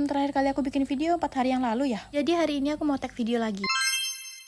terakhir kali aku bikin video 4 hari yang lalu ya. Jadi hari ini aku mau tag video lagi.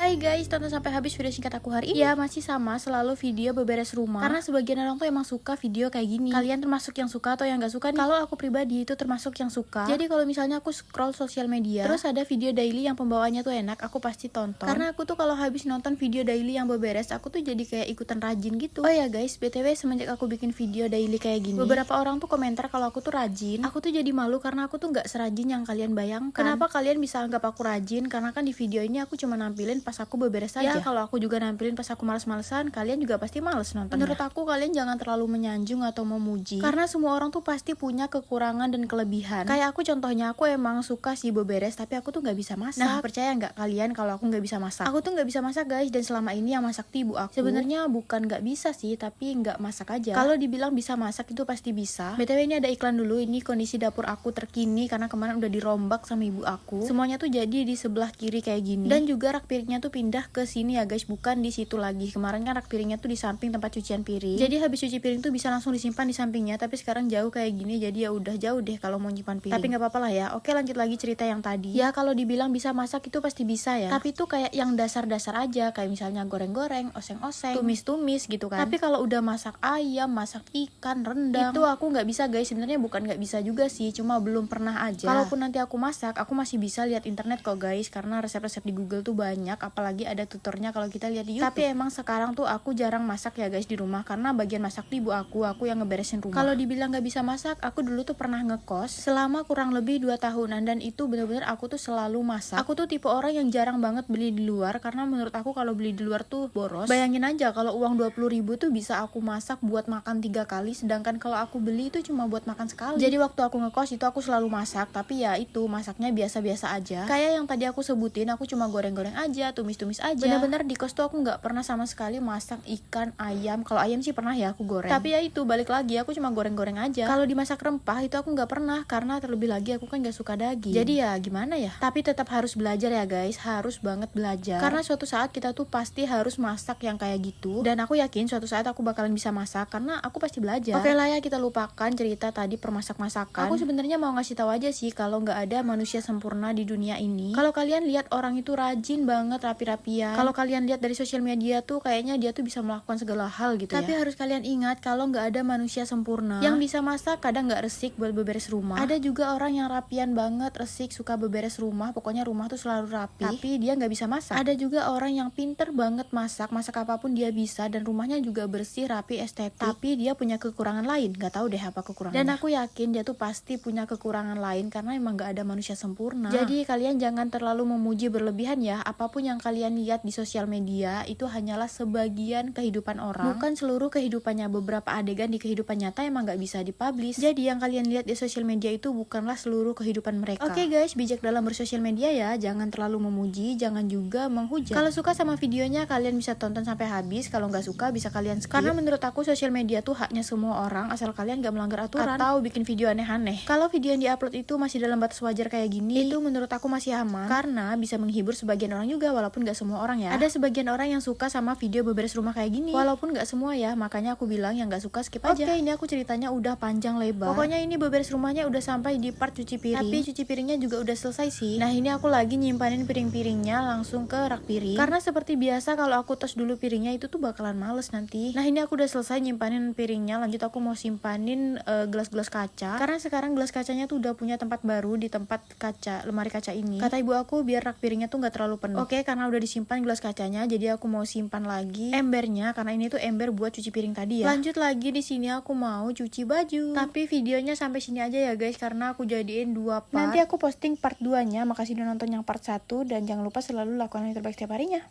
Hai guys, tonton sampai habis video singkat aku hari ini. Ya masih sama, selalu video beberes rumah. Karena sebagian orang tuh emang suka video kayak gini. Kalian termasuk yang suka atau yang gak suka nih? Kalau aku pribadi itu termasuk yang suka. Jadi kalau misalnya aku scroll sosial media, terus ada video daily yang pembawaannya tuh enak, aku pasti tonton. Karena aku tuh kalau habis nonton video daily yang beberes, aku tuh jadi kayak ikutan rajin gitu. Oh ya guys, BTW semenjak aku bikin video daily kayak gini, beberapa orang tuh komentar kalau aku tuh rajin. Aku tuh jadi malu karena aku tuh gak serajin yang kalian bayangkan. Kenapa kalian bisa anggap aku rajin? Karena kan di video ini aku cuma nampilin pas aku beberes aja. Ya kalau aku juga nampilin pas aku males-malesan, kalian juga pasti males nontonnya. Menurut aku kalian jangan terlalu menyanjung atau memuji, karena semua orang tuh pasti punya kekurangan dan kelebihan. Kayak aku contohnya, aku emang suka sih beberes, tapi aku tuh nggak bisa masak. Nah percaya nggak kalian kalau aku nggak bisa masak? Aku tuh nggak bisa masak guys, dan selama ini yang masak tuh ibu aku. Sebenarnya bukan nggak bisa sih, tapi nggak masak aja. Kalau dibilang bisa masak itu pasti bisa. BTW ini ada iklan dulu. Ini kondisi dapur aku terkini karena kemarin udah dirombak sama ibu aku. Semuanya tuh jadi di sebelah kiri kayak gini, dan juga rak piringnya tuh pindah ke sini ya guys, bukan di situ lagi. Kemarin kan rak piringnya tuh di samping tempat cucian piring, jadi habis cuci piring tuh bisa langsung disimpan di sampingnya, tapi sekarang jauh kayak gini, jadi ya udah jauh deh kalau mau nyimpan piring. Tapi nggak apa-apa lah ya. Oke, lanjut lagi cerita yang tadi. Ya kalau dibilang bisa masak itu pasti bisa ya, tapi tuh kayak yang dasar-dasar aja, kayak misalnya goreng-goreng, oseng-oseng, tumis-tumis gitu kan. Tapi kalau udah masak ayam, masak ikan, rendang, itu aku nggak bisa guys. Sebenarnya bukan nggak bisa juga sih, cuma belum pernah aja. Kalaupun nanti aku masak, aku masih bisa lihat internet kok guys, karena resep-resep di Google tuh banyak, apalagi ada tutornya kalau kita lihat di YouTube. Tapi emang sekarang tuh aku jarang masak ya guys di rumah, karena bagian masak tuh ibu aku yang ngeberesin rumah. Kalau dibilang nggak bisa masak, aku dulu tuh pernah ngekos selama kurang lebih 2 tahunan, dan itu bener-bener aku tuh selalu masak. Aku tuh tipe orang yang jarang banget beli di luar, karena menurut aku kalau beli di luar tuh boros. Bayangin aja kalau uang 20.000 tuh bisa aku masak buat makan 3 kali, sedangkan kalau aku beli itu cuma buat makan sekali. Jadi waktu aku ngekos itu aku selalu masak, tapi ya itu masaknya biasa-biasa aja. Kayak yang tadi aku sebutin, aku cuma goreng-goreng aja, tumis-tumis aja. Bener-bener di kos tuh aku nggak pernah sama sekali masak ikan, ayam. Kalau ayam sih pernah ya aku goreng, tapi ya itu balik lagi aku cuma goreng-goreng aja. Kalau dimasak rempah itu aku nggak pernah, karena terlebih lagi aku kan nggak suka daging. Jadi ya gimana ya, tapi tetap harus belajar ya guys, harus banget belajar, karena suatu saat kita tuh pasti harus masak yang kayak gitu, dan aku yakin suatu saat aku bakalan bisa masak karena aku pasti belajar. Oke lah ya, kita lupakan cerita tadi permasak-masakan. Aku sebenarnya mau ngasih tahu aja sih kalau nggak ada manusia sempurna di dunia ini. Kalau kalian lihat orang itu rajin banget, rapi-rapian, kalau kalian lihat dari sosial media tuh kayaknya dia tuh bisa melakukan segala hal gitu ya. Tapi harus kalian ingat kalau nggak ada manusia sempurna. Yang bisa masak kadang nggak resik buat beberes rumah. Ada juga orang yang rapian banget, resik, suka beberes rumah, pokoknya rumah tuh selalu rapi, tapi dia nggak bisa masak. Ada juga orang yang pinter banget masak apapun dia bisa, dan rumahnya juga bersih, rapi, estetik, tapi dia punya kekurangan lain. Nggak tahu deh apa kekurangannya. Dan aku yakin dia tuh pasti punya kekurangan lain, karena emang nggak ada manusia sempurna. Jadi kalian jangan terlalu memuji berlebihan ya. Apapun yang kalian lihat di sosial media itu hanyalah sebagian kehidupan orang, bukan seluruh kehidupannya. Beberapa adegan di kehidupan nyata emang nggak bisa dipublish. Jadi yang kalian lihat di sosial media itu bukanlah seluruh kehidupan mereka. Oke guys, bijak dalam bersosial media ya. Jangan terlalu memuji, jangan juga menghujat. Kalau suka sama videonya kalian bisa tonton sampai habis. Kalau nggak suka bisa kalian skip. Karena menurut aku sosial media tuh haknya semua orang, asal kalian nggak melanggar aturan atau bikin video aneh-aneh. Kalau video yang diupload itu masih dalam batas wajar kayak gini, itu menurut aku masih aman, karena bisa menghibur sebagian orang juga, walaupun nggak semua orang ya. Ada sebagian orang yang suka sama video beberes rumah kayak gini, walaupun nggak semua ya. Makanya aku bilang yang nggak suka skip aja. Oke, ini aku ceritanya udah panjang lebar. Pokoknya ini beberes rumahnya udah sampai di part cuci piring. Tapi cuci piringnya juga udah selesai sih. Nah ini aku lagi nyimpanin piring-piringnya langsung ke rak piring, karena seperti biasa kalau aku tos dulu piringnya itu tuh bakalan males nanti. Nah ini aku udah selesai nyimpanin piringnya. Lanjut aku mau simpanin gelas-gelas kaca, karena sekarang gelas kacanya tuh udah punya tempat baru di tempat kaca, lemari kaca ini. Kata ibu aku biar rak piringnya tuh nggak terlalu penuh. Oke, karena udah disimpan gelas kacanya, jadi aku mau simpan lagi embernya, karena ini tuh ember buat cuci piring tadi ya. Lanjut lagi di sini aku mau cuci baju. Tapi videonya sampai sini aja ya guys, karena aku jadiin 2 part. Nanti aku posting part 2-nya. Makasih udah nonton yang part 1, dan jangan lupa selalu lakukan yang terbaik setiap harinya.